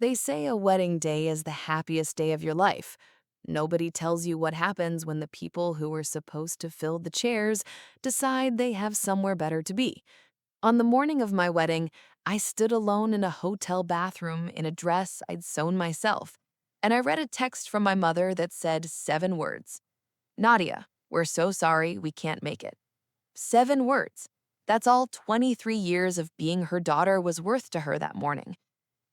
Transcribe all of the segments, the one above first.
They say a wedding day is the happiest day of your life. Nobody tells you what happens when the people who were supposed to fill the chairs decide they have somewhere better to be. On the morning of my wedding, I stood alone in a hotel bathroom in a dress I'd sewn myself, and I read a text from my mother that said 7 words. Nadia, we're so sorry we can't make it. 7 words. That's all 23 years of being her daughter was worth to her that morning.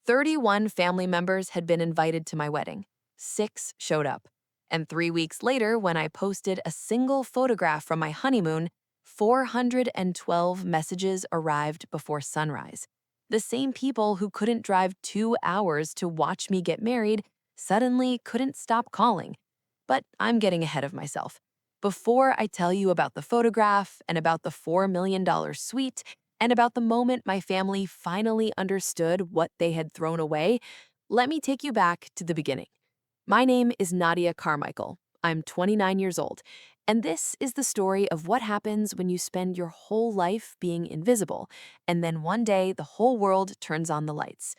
31 family members had been invited to my wedding. 6 showed up. And 3 weeks later, when I posted a single photograph from my honeymoon, 412 messages arrived before sunrise. The same people who couldn't drive 2 hours to watch me get married suddenly couldn't stop calling. But I'm getting ahead of myself. Before I tell you about the photograph and about the $4 million suite and about the moment my family finally understood what they had thrown away, let me take you back to the beginning. My name is Nadia Carmichael. I'm 29 years old, and this is the story of what happens when you spend your whole life being invisible, and then one day the whole world turns on the lights.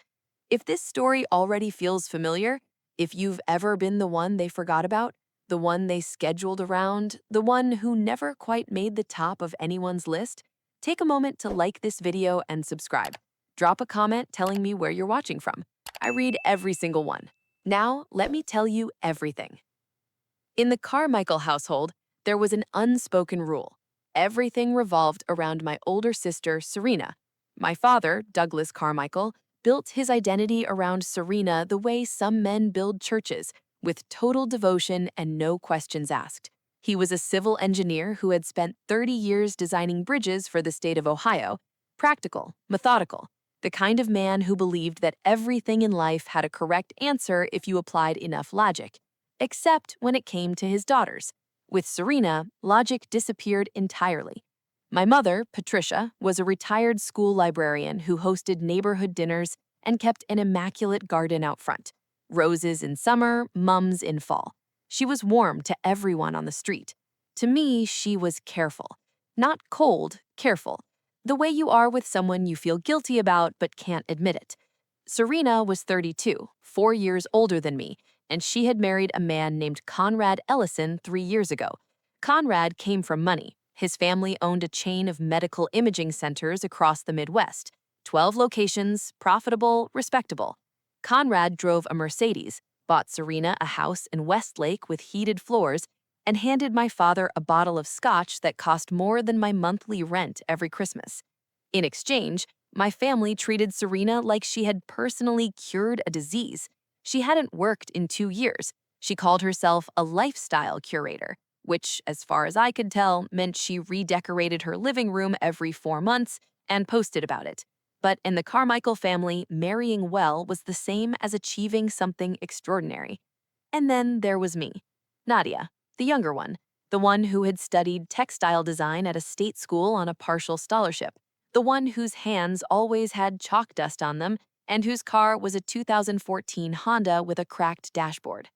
If this story already feels familiar, if you've ever been the one they forgot about, the one they scheduled around, the one who never quite made the top of anyone's list, take a moment to like this video and subscribe. Drop a comment telling me where you're watching from. I read every single one. Now, let me tell you everything. In the Carmichael household, there was an unspoken rule. Everything revolved around my older sister, Serena. My father, Douglas Carmichael, built his identity around Serena the way some men build churches, with total devotion and no questions asked. He was a civil engineer who had spent 30 years designing bridges for the state of Ohio, practical, methodical, the kind of man who believed that everything in life had a correct answer if you applied enough logic, except when it came to his daughters. With Serena, logic disappeared entirely. My mother, Patricia, was a retired school librarian who hosted neighborhood dinners and kept an immaculate garden out front. Roses in summer, mums in fall. She was warm to everyone on the street. To me, she was careful. Not cold, careful. The way you are with someone you feel guilty about but can't admit it. Serena was 32, 4 years older than me, and she had married a man named Conrad Ellison 3 years ago. Conrad came from money. His family owned a chain of medical imaging centers across the Midwest. 12 locations, profitable, respectable. Conrad drove a Mercedes, bought Serena a house in Westlake with heated floors, and handed my father a bottle of scotch that cost more than my monthly rent every Christmas. In exchange, my family treated Serena like she had personally cured a disease. She hadn't worked in 2 years. She called herself a lifestyle curator, which, as far as I could tell, meant she redecorated her living room every 4 months and posted about it. But in the Carmichael family, marrying well was the same as achieving something extraordinary. And then there was me, Nadia, the younger one, the one who had studied textile design at a state school on a partial scholarship, the one whose hands always had chalk dust on them, and whose car was a 2014 Honda with a cracked dashboard.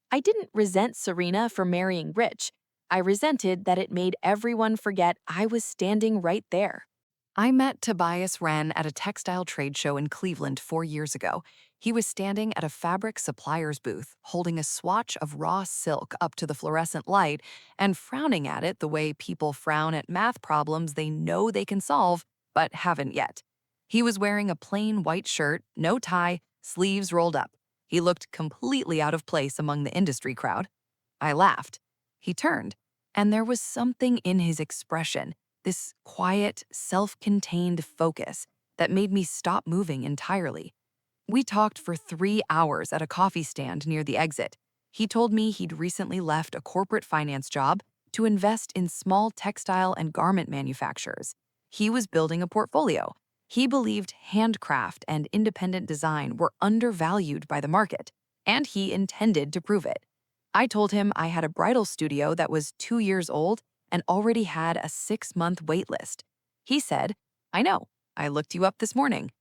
I didn't resent Serena for marrying rich. I resented that it made everyone forget I was standing right there. I met Tobias Wren at a textile trade show in Cleveland 4 years ago. He was standing at a fabric supplier's booth, holding a swatch of raw silk up to the fluorescent light and frowning at it the way people frown at math problems they know they can solve, but haven't yet. He was wearing a plain white shirt, no tie, sleeves rolled up. He looked completely out of place among the industry crowd. I laughed. He turned, and there was something in his expression, this quiet, self-contained focus that made me stop moving entirely. We talked for 3 hours at a coffee stand near the exit. He told me he'd recently left a corporate finance job to invest in small textile and garment manufacturers. He was building a portfolio. He believed handcraft and independent design were undervalued by the market, and he intended to prove it. I told him I had a bridal studio that was 2 years old and already had a 6-month wait list. He said, "I know, I looked you up this morning."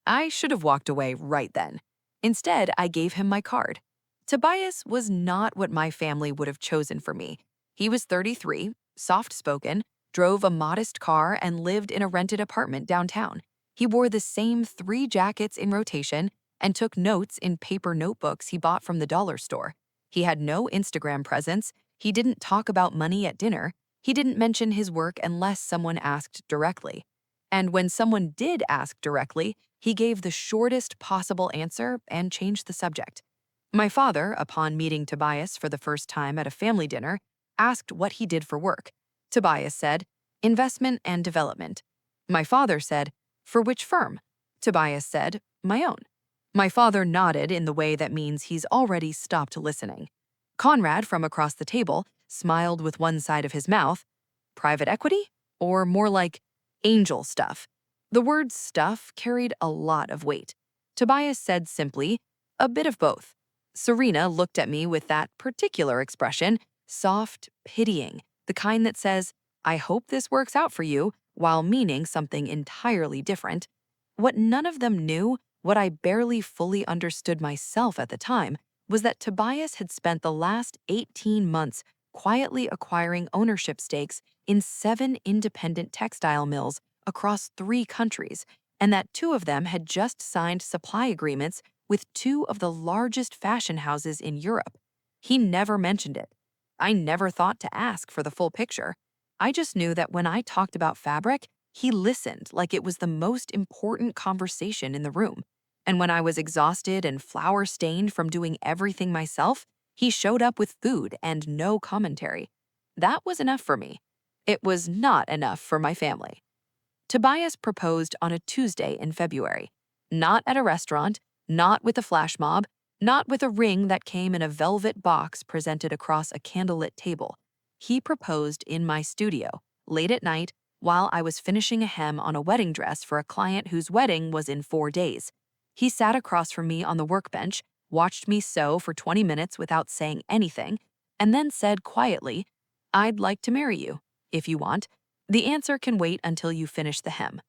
I should have walked away right then. Instead, I gave him my card. Tobias was not what my family would have chosen for me. He was 33, soft-spoken, drove a modest car, and lived in a rented apartment downtown. He wore the same 3 jackets in rotation and took notes in paper notebooks he bought from the dollar store. He had no Instagram presence. He didn't talk about money at dinner. He didn't mention his work unless someone asked directly. And when someone did ask directly, he gave the shortest possible answer and changed the subject. My father, upon meeting Tobias for the first time at a family dinner, asked what he did for work. Tobias said, "Investment and development." My father said, "For which firm?" Tobias said, "My own." My father nodded in the way that means he's already stopped listening. Conrad, from across the table, smiled with one side of his mouth. Private equity? Or more like angel stuff? The word stuff carried a lot of weight. Tobias said simply, "A bit of both." Serena looked at me with that particular expression, soft, pitying, the kind that says, "I hope this works out for you," while meaning something entirely different. What none of them knew, what I barely fully understood myself at the time, was that Tobias had spent the last 18 months quietly acquiring ownership stakes in 7 independent textile mills across 3 countries, and that 2 of them had just signed supply agreements with 2 of the largest fashion houses in Europe. He never mentioned it. I never thought to ask for the full picture. I just knew that when I talked about fabric, he listened like it was the most important conversation in the room. And when I was exhausted and flour-stained from doing everything myself, he showed up with food and no commentary. That was enough for me. It was not enough for my family. Tobias proposed on a Tuesday in February. Not at a restaurant, not with a flash mob, not with a ring that came in a velvet box presented across a candlelit table. He proposed in my studio, late at night, while I was finishing a hem on a wedding dress for a client whose wedding was in 4 days. He sat across from me on the workbench, watched me sew for 20 minutes without saying anything, and then said quietly, "I'd like to marry you, if you want. The answer can wait until you finish the hem."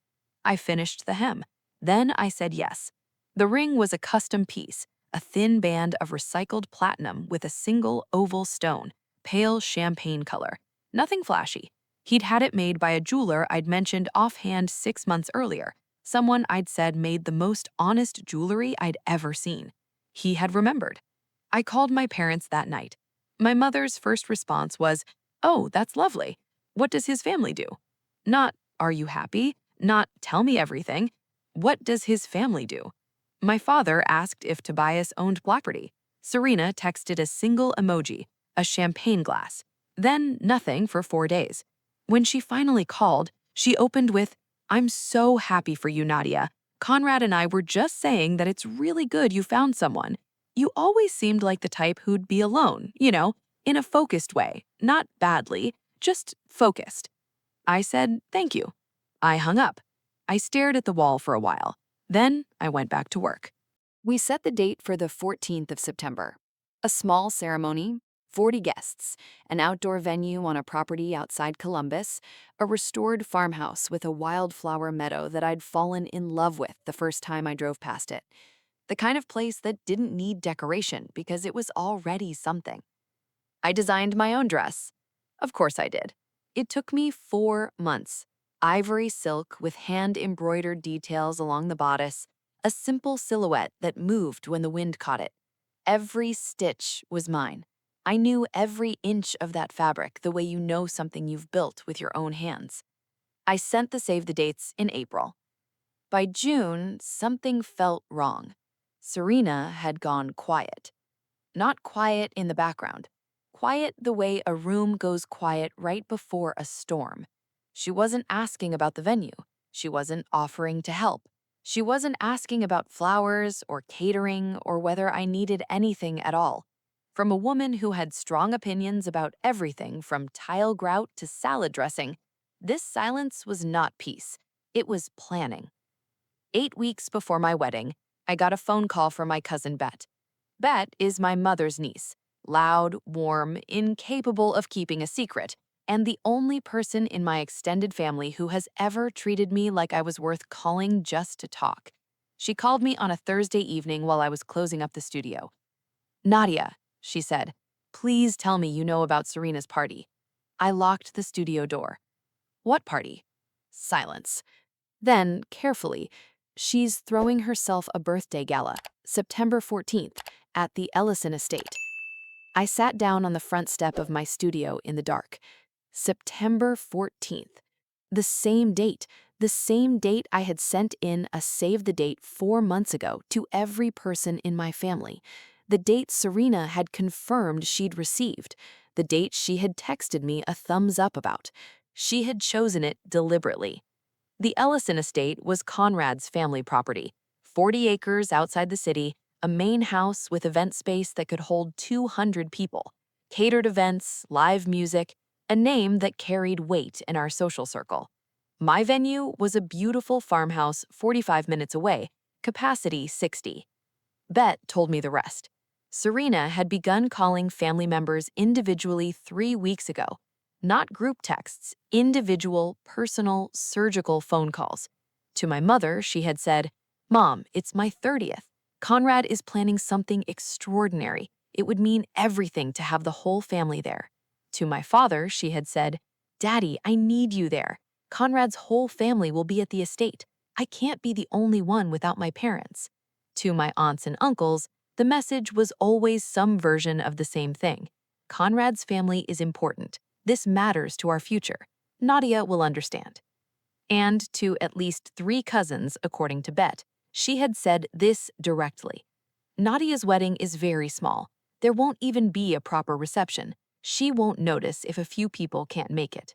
I finished the hem. Then I said yes. The ring was a custom piece, a thin band of recycled platinum with a single oval stone, pale champagne color. Nothing flashy. He'd had it made by a jeweler I'd mentioned offhand 6 months earlier, someone I'd said made the most honest jewelry I'd ever seen. He had remembered. I called my parents that night. My mother's first response was, "Oh, that's lovely. What does his family do?" Not, "Are you happy?" Not, "Tell me everything." What does his family do? My father asked if Tobias owned property. Serena texted a single emoji, a champagne glass. Then nothing for 4 days. When she finally called, she opened with, "I'm so happy for you, Nadia. Conrad and I were just saying that it's really good you found someone. You always seemed like the type who'd be alone, in a focused way, not badly, just focused." I said, "Thank you." I hung up. I stared at the wall for a while. Then I went back to work. We set the date for the 14th of September. A small ceremony, 40 guests, an outdoor venue on a property outside Columbus, a restored farmhouse with a wildflower meadow that I'd fallen in love with the first time I drove past it. The kind of place that didn't need decoration because it was already something. I designed my own dress. Of course I did. It took me 4 months. Ivory silk with hand-embroidered details along the bodice, a simple silhouette that moved when the wind caught it. Every stitch was mine. I knew every inch of that fabric the way you know something you've built with your own hands. I sent the save the dates in April. By June, something felt wrong. Serena had gone quiet. Not quiet in the background. Quiet the way a room goes quiet right before a storm. She wasn't asking about the venue. She wasn't offering to help. She wasn't asking about flowers or catering or whether I needed anything at all. From a woman who had strong opinions about everything from tile grout to salad dressing, this silence was not peace. It was planning. 8 weeks before my wedding, I got a phone call from my cousin Bet. Bet is my mother's niece, loud, warm, incapable of keeping a secret, and the only person in my extended family who has ever treated me like I was worth calling just to talk. She called me on a Thursday evening while I was closing up the studio. "Nadia," she said, "please tell me you know about Serena's party." I locked the studio door. "What party?" Silence. Then, carefully, She's throwing herself a birthday gala, September 14th, at the Ellison estate. I sat down on the front step of my studio in the dark. September 14th. The same date I had sent in a save the date 4 months ago to every person in my family. The date Serena had confirmed she'd received. The date she had texted me a thumbs up about. She had chosen it deliberately. The Ellison estate was Conrad's family property, 40 acres outside the city, a main house with event space that could hold 200 people, catered events, live music, a name that carried weight in our social circle. My venue was a beautiful farmhouse 45 minutes away, capacity 60. Bet told me the rest. Serena had begun calling family members individually 3 weeks ago. Not group texts, individual, personal, surgical phone calls. To my mother, she had said, "Mom, it's my 30th. Conrad is planning something extraordinary. It would mean everything to have the whole family there." To my father, she had said, "Daddy, I need you there. Conrad's whole family will be at the estate. I can't be the only one without my parents." To my aunts and uncles, the message was always some version of the same thing. Conrad's family is important. This matters to our future. Nadia will understand. And to at least 3 cousins, according to Bet, she had said this directly. Nadia's wedding is very small. There won't even be a proper reception. She won't notice if a few people can't make it.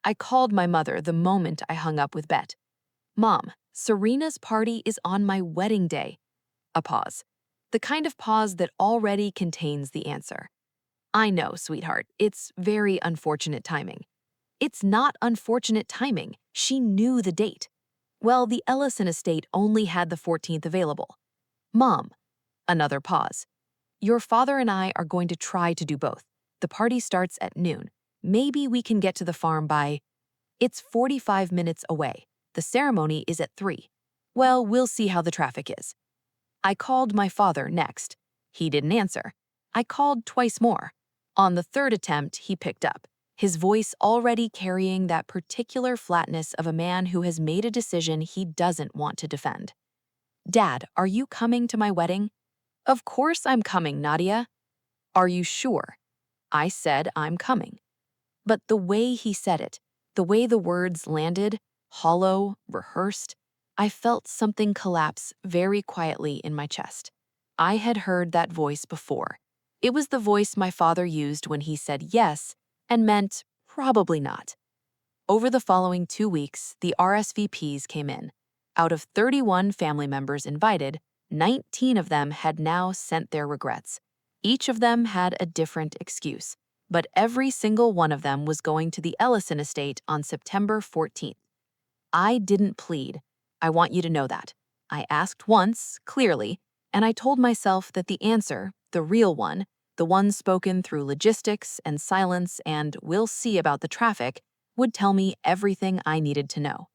I called my mother the moment I hung up with Bet. "Mom, Serena's party is on my wedding day." A pause. The kind of pause that already contains the answer. "I know, sweetheart, it's very unfortunate timing." It's not unfortunate timing. She knew the date. Well, the Ellison estate only had the 14th available. "Mom," another pause. "Your father and I are going to try to do both. The party starts at noon. Maybe we can get to the farm by..." "It's 45 minutes away. The ceremony is at 3. "Well, we'll see how the traffic is." I called my father next. He didn't answer. I called twice more. On the third attempt, he picked up, his voice already carrying that particular flatness of a man who has made a decision he doesn't want to defend. "Dad, are you coming to my wedding?" "Of course I'm coming, Nadia." "Are you sure?" I said I'm coming. But the way he said it, the way the words landed, hollow, rehearsed, I felt something collapse very quietly in my chest. I had heard that voice before. It was the voice my father used when he said yes and meant probably not. Over the following 2 weeks, the RSVPs came in. Out of 31 family members invited, 19 of them had now sent their regrets. Each of them had a different excuse, but every single one of them was going to the Ellison estate on September 14th. I didn't plead. I want you to know that. I asked once, clearly, and I told myself that the answer, the real one, the one spoken through logistics and silence and "we'll see about the traffic," would tell me everything I needed to know.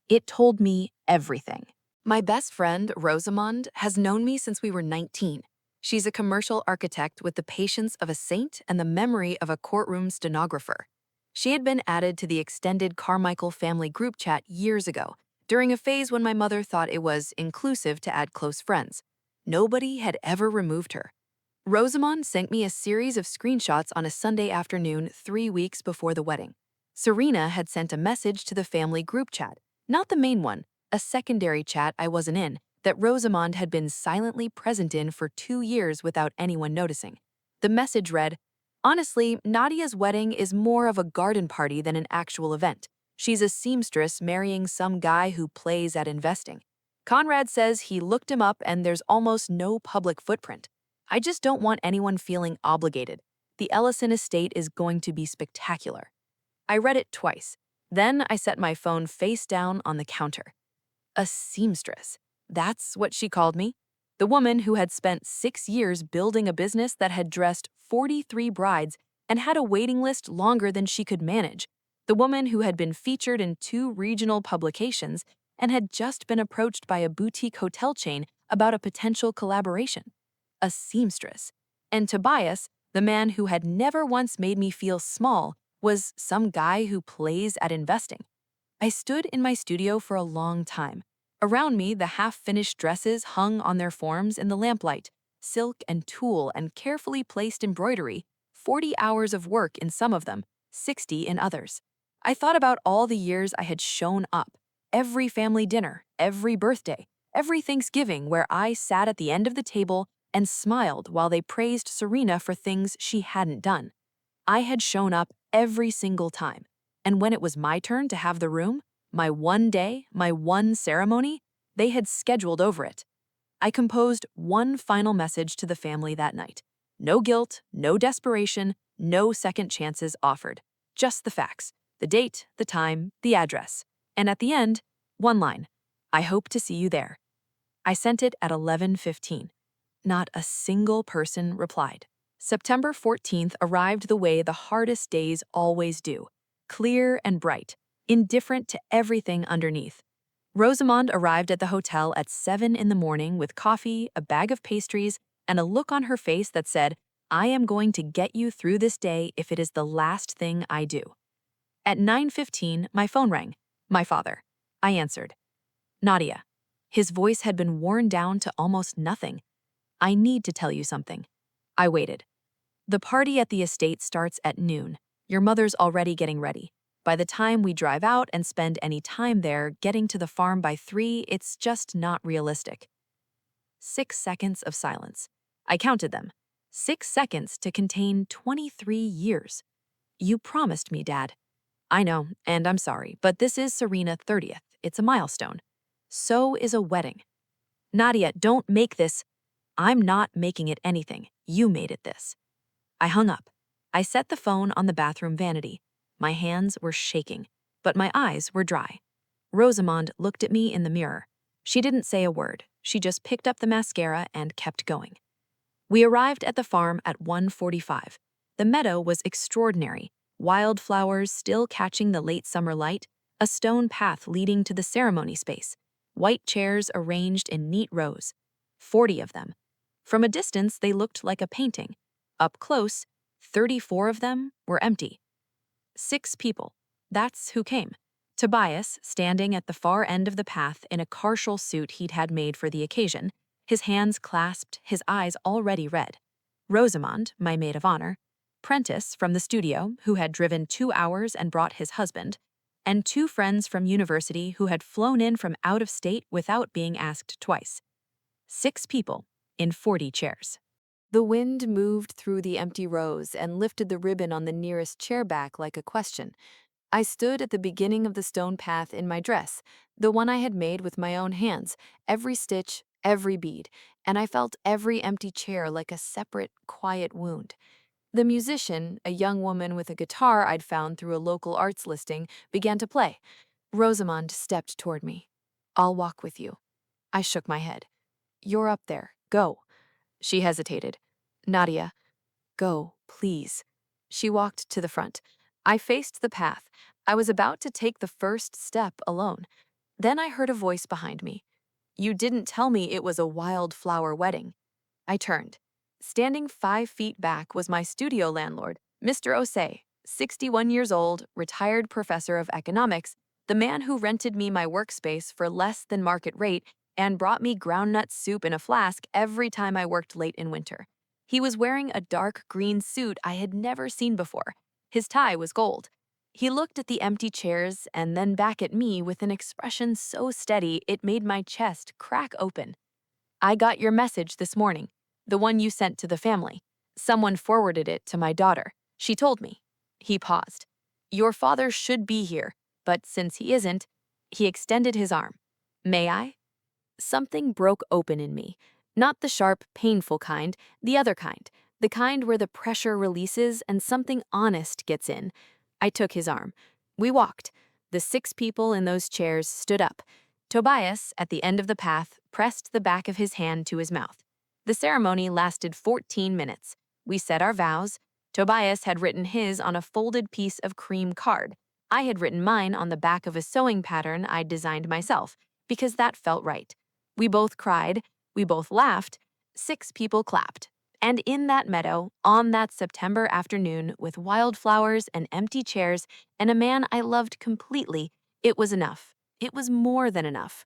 It told me everything. My best friend, Rosamond, has known me since we were 19. She's a commercial architect with the patience of a saint and the memory of a courtroom stenographer. She had been added to the extended Carmichael family group chat years ago, during a phase when my mother thought it was inclusive to add close friends. Nobody had ever removed her. Rosamond sent me a series of screenshots on a Sunday afternoon 3 weeks before the wedding. Serena had sent a message to the family group chat, not the main one, a secondary chat I wasn't in, that Rosamond had been silently present in for 2 years without anyone noticing. The message read, "Honestly, Nadia's wedding is more of a garden party than an actual event. She's a seamstress marrying some guy who plays at investing. Conrad says he looked him up and there's almost no public footprint. I just don't want anyone feeling obligated. The Ellison estate is going to be spectacular." I read it twice. Then I set my phone face down on the counter. A seamstress. That's what she called me. The woman who had spent 6 years building a business that had dressed 43 brides and had a waiting list longer than she could manage. The woman who had been featured in 2 regional publications and had just been approached by a boutique hotel chain about a potential collaboration. A seamstress. And Tobias, the man who had never once made me feel small, was some guy who plays at investing. I stood in my studio for a long time. Around me, the half-finished dresses hung on their forms in the lamplight, silk and tulle and carefully placed embroidery, 40 hours of work in some of them, 60 in others. I thought about all the years I had shown up, every family dinner, every birthday, every Thanksgiving where I sat at the end of the table and smiled while they praised Serena for things she hadn't done. I had shown up every single time. And when it was my turn to have the room, my one day, my one ceremony, they had scheduled over it. I composed one final message to the family that night. No guilt, no desperation, no second chances offered. Just the facts, the date, the time, the address. And at the end, one line. I hope to see you there. I sent it at 11:15. Not a single person replied. September 14th arrived the way the hardest days always do, clear and bright, indifferent to everything underneath. Rosamond arrived at the hotel at 7 in the morning with coffee, a bag of pastries, and a look on her face that said, I am going to get you through this day if it is the last thing I do. At 9:15, my phone rang. My father. I answered. Nadia. His voice had been worn down to almost nothing. I need to tell you something. I waited. The party at the estate starts at noon. Your mother's already getting ready. By the time we drive out and spend any time there, getting to the farm by 3, it's just not realistic. 6 seconds of silence. I counted them. 6 seconds to contain 23 years. You promised me, Dad. I know, and I'm sorry, but this is Serena 30th. It's a milestone. So is a wedding. Nadia, don't make this. I'm not making it anything. You made it this. I hung up. I set the phone on the bathroom vanity. My hands were shaking, but my eyes were dry. Rosamond looked at me in the mirror. She didn't say a word. She just picked up the mascara and kept going. We arrived at the farm at 1:45. The meadow was extraordinary. Wildflowers still catching the late summer light, a stone path leading to the ceremony space, white chairs arranged in neat rows, 40 of them. From a distance, they looked like a painting. Up close, 34 of them were empty. 6 people. That's who came. Tobias, standing at the far end of the path in a partial suit he'd had made for the occasion, his hands clasped, his eyes already red. Rosamond, my maid of honor. Prentice from the studio, who had driven 2 hours and brought his husband. And 2 friends from university who had flown in from out of state without being asked twice. 6 people in 40 chairs. The wind moved through the empty rows and lifted the ribbon on the nearest chair back like a question. I stood at the beginning of the stone path in my dress, the one I had made with my own hands, every stitch, every bead, and I felt every empty chair like a separate, quiet wound. The musician, a young woman with a guitar I'd found through a local arts listing, began to play. Rosamond stepped toward me. I'll walk with you. I shook my head. You're up there. Go. She hesitated. Nadia, go, please. She walked to the front. I faced the path. I was about to take the first step alone. Then I heard a voice behind me. You didn't tell me it was a wildflower wedding. I turned. Standing 5 feet back was my studio landlord, Mr. Osei, 61 years old, retired professor of economics, the man who rented me my workspace for less than market rate and brought me groundnut soup in a flask every time I worked late in winter. He was wearing a dark green suit I had never seen before. His tie was gold. He looked at the empty chairs and then back at me with an expression so steady it made my chest crack open. I got your message this morning, the one you sent to the family. Someone forwarded it to my daughter. She told me. He paused. Your father should be here, but since he isn't, he extended his arm. May I? Something broke open in me. Not the sharp, painful kind, the other kind. The kind where the pressure releases and something honest gets in. I took his arm. We walked. The 6 people in those chairs stood up. Tobias, at the end of the path, pressed the back of his hand to his mouth. The ceremony lasted 14 minutes. We said our vows. Tobias had written his on a folded piece of cream card. I had written mine on the back of a sewing pattern I'd designed myself, because that felt right. We both cried. We both laughed. 6 people clapped. And in that meadow, on that September afternoon, with wildflowers and empty chairs and a man I loved completely, it was enough. It was more than enough.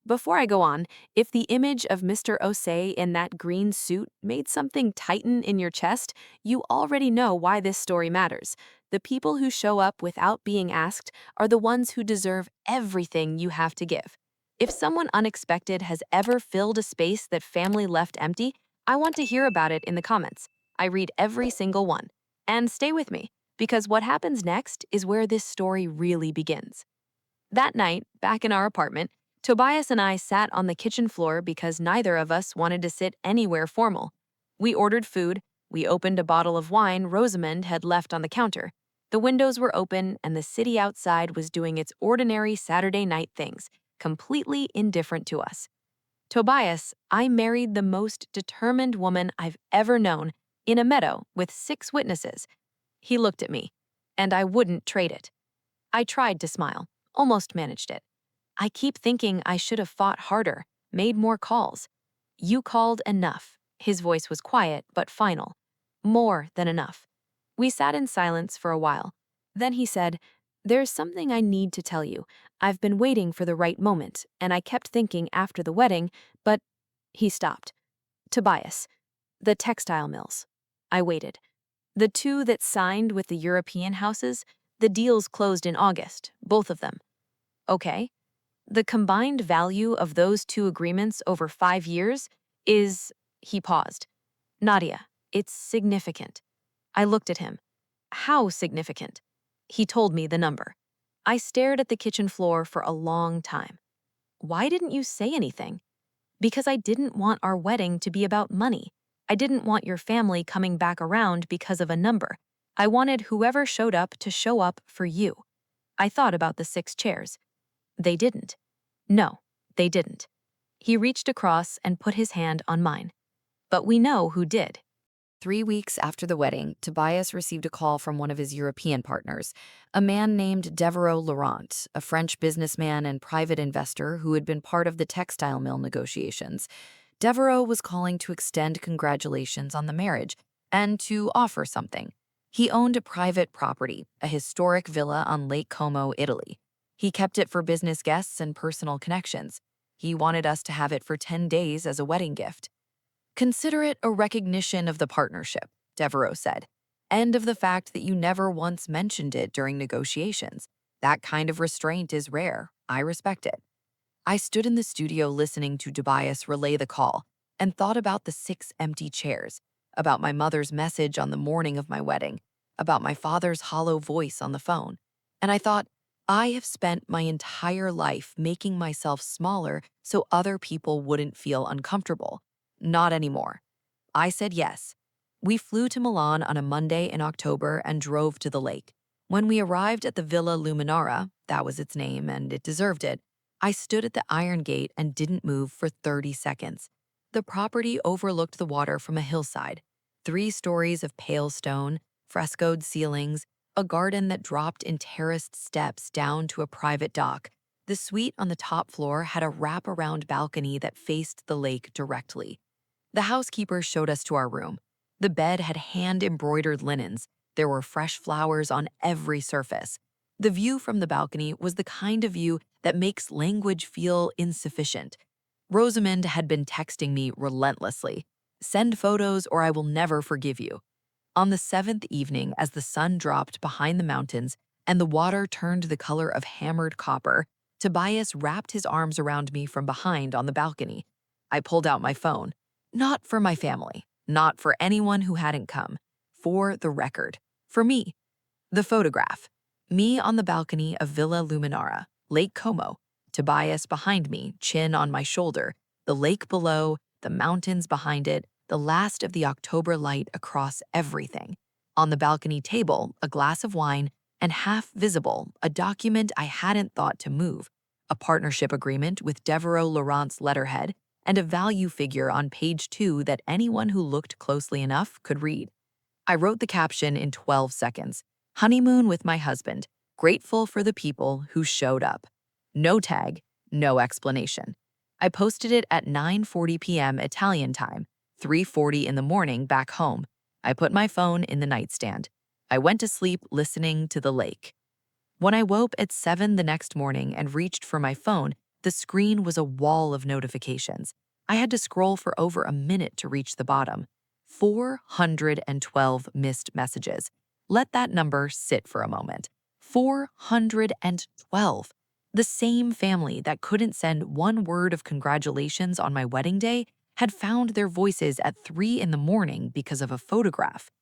Before I go on, if the image of Mr. Osei in that green suit made something tighten in your chest, you already know why this story matters. The people who show up without being asked are the ones who deserve everything you have to give. If someone unexpected has ever filled a space that family left empty, I want to hear about it in the comments. I read every single one. And stay with me, because what happens next is where this story really begins. That night, back in our apartment, Tobias and I sat on the kitchen floor because neither of us wanted to sit anywhere formal. We ordered food, we opened a bottle of wine Rosamond had left on the counter. The windows were open and the city outside was doing its ordinary Saturday night things, completely indifferent to us. Tobias, I married the most determined woman I've ever known in a meadow with 6 witnesses. He looked at me, and I wouldn't trade it. I tried to smile, almost managed it. I keep thinking I should have fought harder, made more calls. You called enough. His voice was quiet but final. More than enough. We sat in silence for a while. Then he said, "There's something I need to tell you. I've been waiting for the right moment, and I kept thinking after the wedding, but..." He stopped. "Tobias, the textile mills." I waited. "The 2 that signed with the European houses, the deals closed in August, both of them." "Okay." "The combined value of those 2 agreements over 5 years is..." He paused. "Nadia, it's significant." I looked at him. "How significant?" He told me the number. I stared at the kitchen floor for a long time. "Why didn't you say anything?" "Because I didn't want our wedding to be about money. I didn't want your family coming back around because of a number. I wanted whoever showed up to show up for you." I thought about the 6 chairs. They didn't. No, they didn't. He reached across and put his hand on mine. But we know who did. 3 weeks after the wedding, Tobias received a call from one of his European partners, a man named Devereaux Laurent, a French businessman and private investor who had been part of the textile mill negotiations. Devereaux was calling to extend congratulations on the marriage and to offer something. He owned a private property, a historic villa on Lake Como, Italy. He kept it for business guests and personal connections. He wanted us to have it for 10 days as a wedding gift. "Consider it a recognition of the partnership," Devereaux said, "and of the fact that you never once mentioned it during negotiations. That kind of restraint is rare. I respect it." I stood in the studio listening to Tobias relay the call and thought about the 6 empty chairs, about my mother's message on the morning of my wedding, about my father's hollow voice on the phone. And I thought, I have spent my entire life making myself smaller so other people wouldn't feel uncomfortable. Not anymore. I said yes. We flew to Milan on a Monday in October and drove to the lake. When we arrived at the Villa Luminara, that was its name and it deserved it, I stood at the iron gate and didn't move for 30 seconds. The property overlooked the water from a hillside. 3 stories of pale stone, frescoed ceilings, a garden that dropped in terraced steps down to a private dock. The suite on the top floor had a wraparound balcony that faced the lake directly. The housekeeper showed us to our room. The bed had hand-embroidered linens. There were fresh flowers on every surface. The view from the balcony was the kind of view that makes language feel insufficient. Rosamond had been texting me relentlessly. "Send photos or I will never forgive you." On the 7th evening, as the sun dropped behind the mountains and the water turned the color of hammered copper, Tobias wrapped his arms around me from behind on the balcony. I pulled out my phone. Not for my family, not for anyone who hadn't come. For the record. For me. The photograph. Me on the balcony of Villa Luminara, Lake Como. Tobias behind me, chin on my shoulder. The lake below, the mountains behind it, the last of the October light across everything. On the balcony table, a glass of wine, and half visible, a document I hadn't thought to move. A partnership agreement with Devereaux Laurent's letterhead, and a value figure on page 2 that anyone who looked closely enough could read. I wrote the caption in 12 seconds. "Honeymoon with my husband. Grateful for the people who showed up." No tag, no explanation. I posted it at 9:40 p.m. Italian time, 3:40 in the morning back home. I put my phone in the nightstand. I went to sleep listening to the lake. When I woke at 7 the next morning and reached for my phone, The screen was a wall of notifications. I had to scroll for over a minute to reach the bottom. 412 missed messages. Let that number sit for a moment. 412. The same family that couldn't send one word of congratulations on my wedding day had found their voices at 3 in the morning because of a photograph.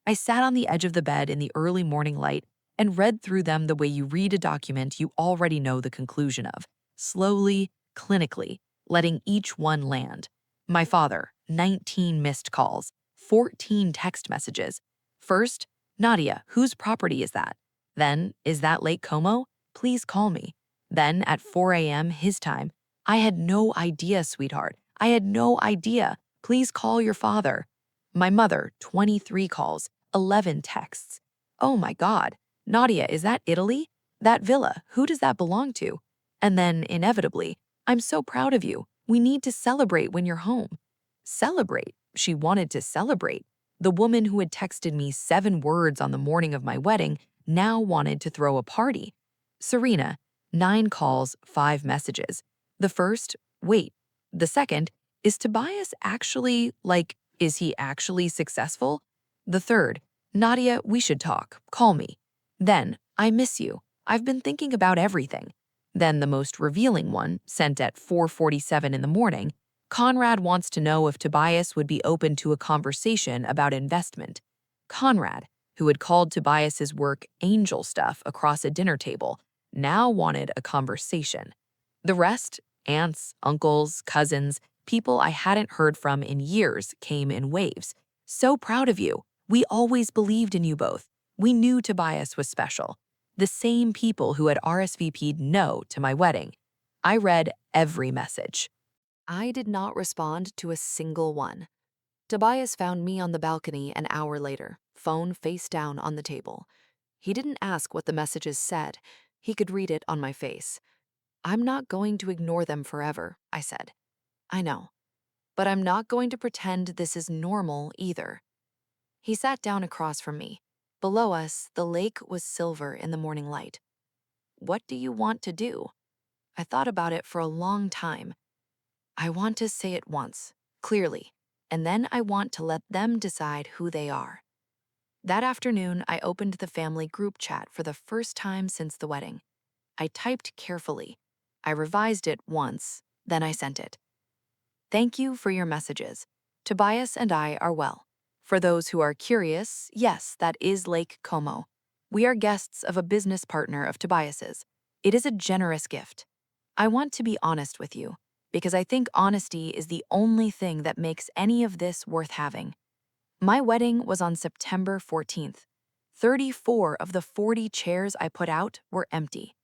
I sat on the edge of the bed in the early morning light and read through them the way you read a document you already know the conclusion of, slowly, clinically, letting each one land. My father, 19 missed calls, 14 text messages. First, Nadia, whose property is that? Then, is that Lake Como? Please call me. Then, at 4 a.m. his time, I had no idea, sweetheart. I had no idea. Please call your father. My mother, 23 calls, 11 texts. Oh my God. Nadia, is that Italy? That villa, who does that belong to? And then, inevitably, I'm so proud of you. We need to celebrate when you're home. Celebrate? She wanted to celebrate. The woman who had texted me 7 words on the morning of my wedding now wanted to throw a party. Serena, 9 calls, 5 messages. The first, wait. The second, is Tobias actually, is he actually successful? The third, Nadia, we should talk. Call me. Then, I miss you. I've been thinking about everything. Then the most revealing one, sent at 4:47 in the morning, Conrad wants to know if Tobias would be open to a conversation about investment. Conrad, who had called Tobias's work angel stuff across a dinner table, now wanted a conversation. The rest, aunts, uncles, cousins, people I hadn't heard from in years, came in waves. So proud of you. We always believed in you both. We knew Tobias was special. The same people who had RSVP'd no to my wedding. I read every message. I did not respond to a single one. Tobias found me on the balcony an hour later, phone face down on the table. He didn't ask what the messages said. He could read it on my face. I'm not going to ignore them forever, I said. I know. But I'm not going to pretend this is normal either. He sat down across from me. Below us, the lake was silver in the morning light. What do you want to do? I thought about it for a long time. I want to say it once, clearly, and then I want to let them decide who they are. That afternoon, I opened the family group chat for the first time since the wedding. I typed carefully. I revised it once, then I sent it. Thank you for your messages. Tobias and I are well. For those who are curious, yes, that is Lake Como. We are guests of a business partner of Tobias's. It is a generous gift. I want to be honest with you, because I think honesty is the only thing that makes any of this worth having. My wedding was on September 14th. 34 of the 40 chairs I put out were empty.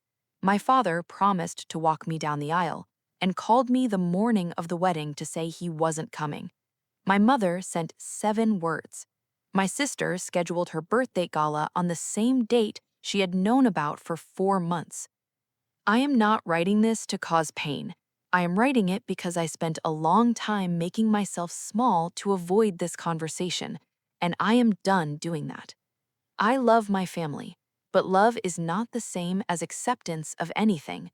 My father promised to walk me down the aisle and called me the morning of the wedding to say he wasn't coming. My mother sent 7 words. My sister scheduled her birthday gala on the same date she had known about for 4 months. I am not writing this to cause pain. I am writing it because I spent a long time making myself small to avoid this conversation, and I am done doing that. I love my family, but love is not the same as acceptance of anything.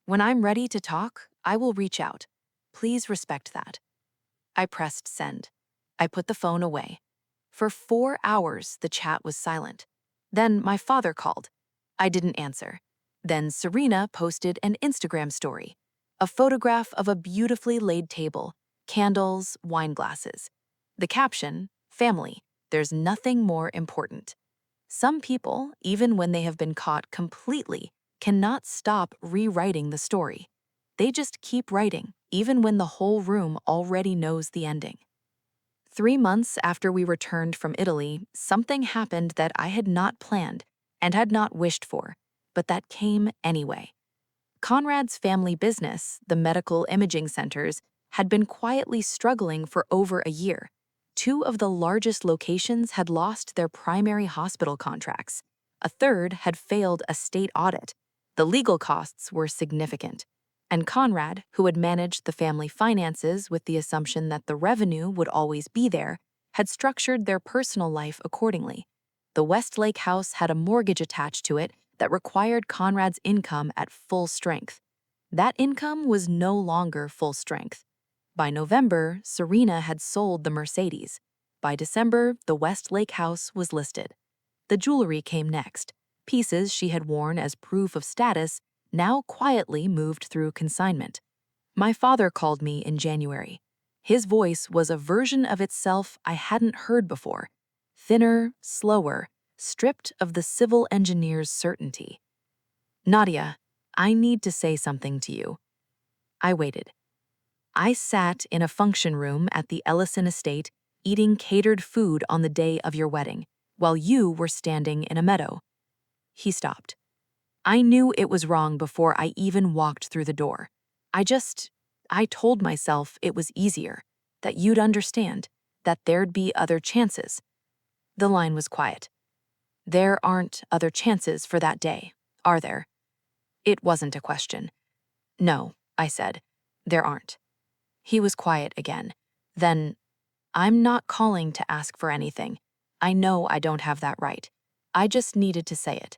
When I'm ready to talk, I will reach out. Please respect that. I pressed send. I put the phone away. For 4 hours, the chat was silent. Then my father called. I didn't answer. Then Serena posted an Instagram story, a photograph of a beautifully laid table, candles, wine glasses. The caption, family, there's nothing more important. Some people, even when they have been caught completely, cannot stop rewriting the story. They just keep writing, even when the whole room already knows the ending. 3 months after we returned from Italy, something happened that I had not planned and had not wished for, but that came anyway. Conrad's family business, the medical imaging centers, had been quietly struggling for over a year. 2 of the largest locations had lost their primary hospital contracts. A third had failed a state audit. The legal costs were significant. And Conrad, who had managed the family finances with the assumption that the revenue would always be there, had structured their personal life accordingly. The Westlake house had a mortgage attached to it that required Conrad's income at full strength. That income was no longer full strength. By November, Serena had sold the Mercedes. By December, the West Lake house was listed. The jewelry came next. Pieces she had worn as proof of status now quietly moved through consignment. My father called me in January. His voice was a version of itself I hadn't heard before. Thinner, slower, stripped of the civil engineer's certainty. Nadia, I need to say something to you. I waited. I sat in a function room at the Ellison estate eating catered food on the day of your wedding, while you were standing in a meadow. He stopped. I knew it was wrong before I even walked through the door. I told myself it was easier, that you'd understand, that there'd be other chances. The line was quiet. There aren't other chances for that day, are there? It wasn't a question. No, I said, there aren't. He was quiet again. Then, I'm not calling to ask for anything. I know I don't have that right. I just needed to say it.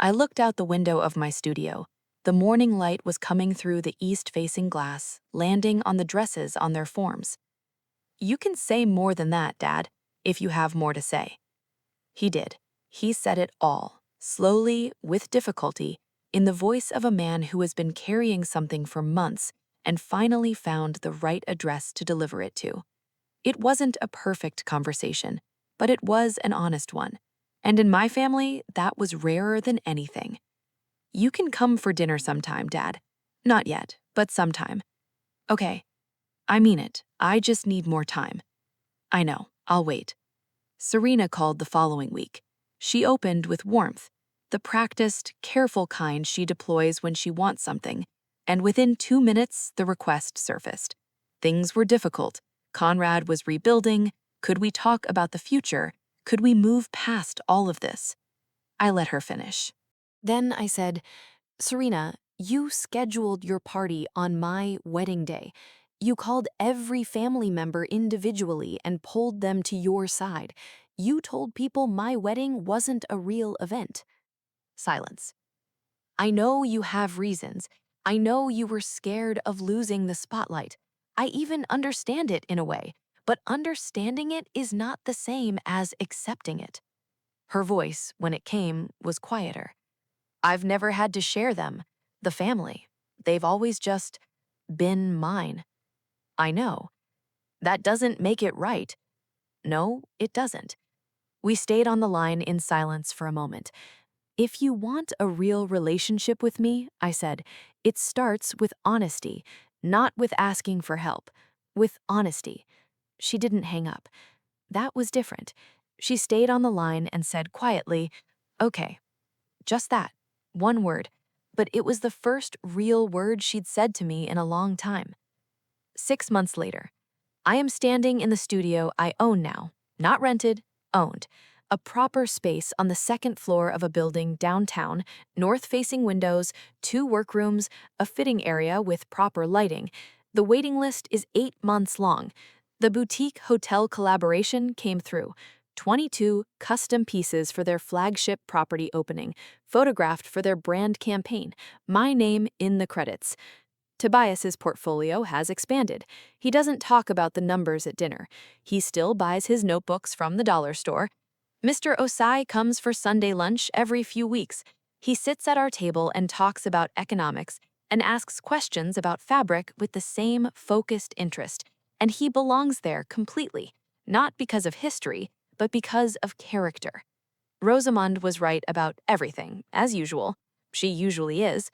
I looked out the window of my studio. The morning light was coming through the east-facing glass, landing on the dresses on their forms. You can say more than that, Dad, if you have more to say. He did. He said it all, slowly, with difficulty, in the voice of a man who has been carrying something for months and finally found the right address to deliver it to. It wasn't a perfect conversation, but it was an honest one. And in my family, that was rarer than anything. You can come for dinner sometime, Dad. Not yet, but sometime. Okay, I mean it. I just need more time. I know, I'll wait. Serena called the following week. She opened with warmth, the practiced, careful kind she deploys when she wants something, and within 2 minutes, the request surfaced. Things were difficult. Conrad was rebuilding. Could we talk about the future? Could we move past all of this? I let her finish. Then I said, Serena, you scheduled your party on my wedding day. You called every family member individually and pulled them to your side. You told people my wedding wasn't a real event. Silence. I know you have reasons. I know you were scared of losing the spotlight. I even understand it in a way, but understanding it is not the same as accepting it. Her voice, when it came, was quieter. I've never had to share them, the family. They've always just been mine. I know. That doesn't make it right. No, it doesn't. We stayed on the line in silence for a moment. If you want a real relationship with me, I said, it starts with honesty, not with asking for help. With honesty. She didn't hang up. That was different. She stayed on the line and said quietly, okay, just that, one word. But it was the first real word she'd said to me in a long time. 6 months later, I am standing in the studio I own now, not rented, owned. A proper space on the second floor of a building downtown, north-facing windows, 2 workrooms, a fitting area with proper lighting. The waiting list is 8 months long. The boutique hotel collaboration came through. 22 custom pieces for their flagship property opening, photographed for their brand campaign, my name in the credits. Tobias's portfolio has expanded. He doesn't talk about the numbers at dinner. He still buys his notebooks from the dollar store. Mr. Osai comes for Sunday lunch every few weeks. He sits at our table and talks about economics and asks questions about fabric with the same focused interest. And he belongs there completely, not because of history, but because of character. Rosamond was right about everything, as usual. She usually is.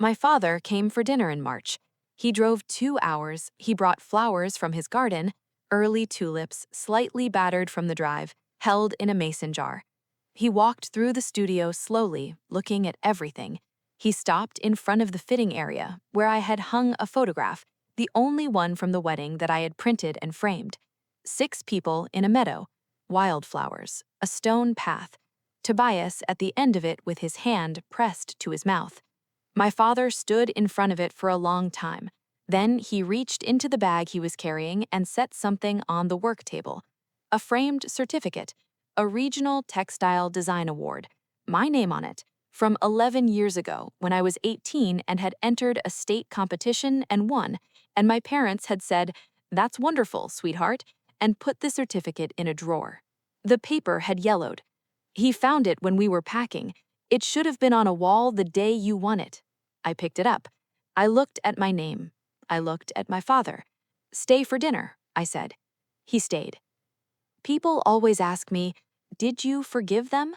My father came for dinner in March. He drove 2 hours. He brought flowers from his garden, early tulips, slightly battered from the drive, held in a mason jar. He walked through the studio slowly, looking at everything. He stopped in front of the fitting area, where I had hung a photograph, the only one from the wedding that I had printed and framed. 6 people in a meadow, wildflowers, a stone path, Tobias at the end of it with his hand pressed to his mouth. My father stood in front of it for a long time. Then he reached into the bag he was carrying and set something on the work table. A framed certificate, a Regional Textile Design Award, my name on it, from 11 years ago when I was 18 and had entered a state competition and won, and my parents had said, "That's wonderful, sweetheart," and put the certificate in a drawer. The paper had yellowed. "He found it when we were packing. It should have been on a wall the day you won it." I picked it up. I looked at my name. I looked at my father. "Stay for dinner," I said. He stayed. People always ask me, "Did you forgive them?"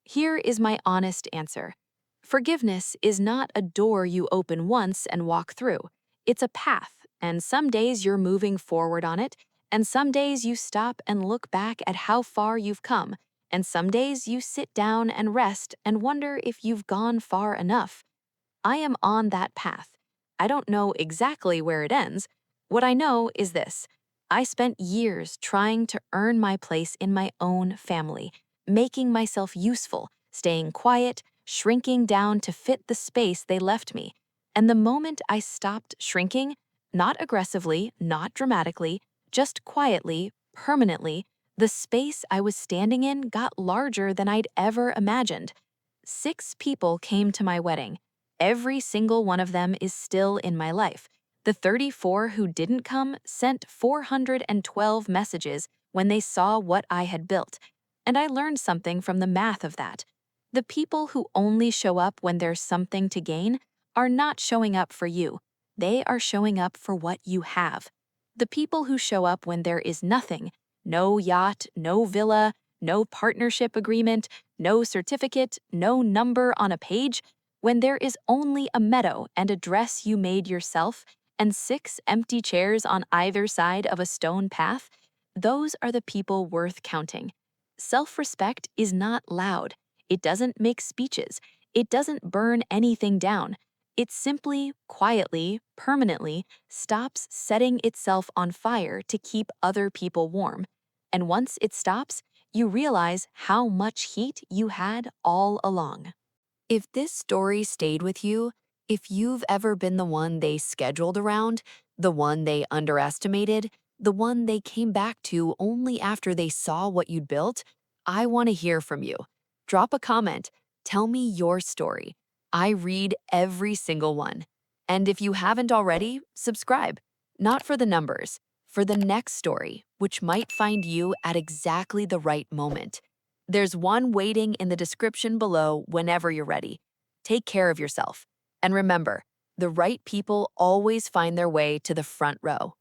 Here is my honest answer. Forgiveness is not a door you open once and walk through. It's a path, and some days you're moving forward on it, and some days you stop and look back at how far you've come, and some days you sit down and rest and wonder if you've gone far enough. I am on that path. I don't know exactly where it ends. What I know is this. I spent years trying to earn my place in my own family, making myself useful, staying quiet, shrinking down to fit the space they left me. And the moment I stopped shrinking, not aggressively, not dramatically, just quietly, permanently, the space I was standing in got larger than I'd ever imagined. 6 people came to my wedding. Every single one of them is still in my life. The 34 who didn't come sent 412 messages when they saw what I had built. And I learned something from the math of that. The people who only show up when there's something to gain are not showing up for you. They are showing up for what you have. The people who show up when there is nothing, no yacht, no villa, no partnership agreement, no certificate, no number on a page, when there is only a meadow and a dress you made yourself, and 6 empty chairs on either side of a stone path, those are the people worth counting. Self-respect is not loud. It doesn't make speeches. It doesn't burn anything down. It simply, quietly, permanently stops setting itself on fire to keep other people warm. And once it stops, you realize how much heat you had all along. If this story stayed with you, if you've ever been the one they scheduled around, the one they underestimated, the one they came back to only after they saw what you'd built, I want to hear from you. Drop a comment. Tell me your story. I read every single one. And if you haven't already, subscribe. Not for the numbers, for the next story, which might find you at exactly the right moment. There's one waiting in the description below whenever you're ready. Take care of yourself. And remember, the right people always find their way to the front row.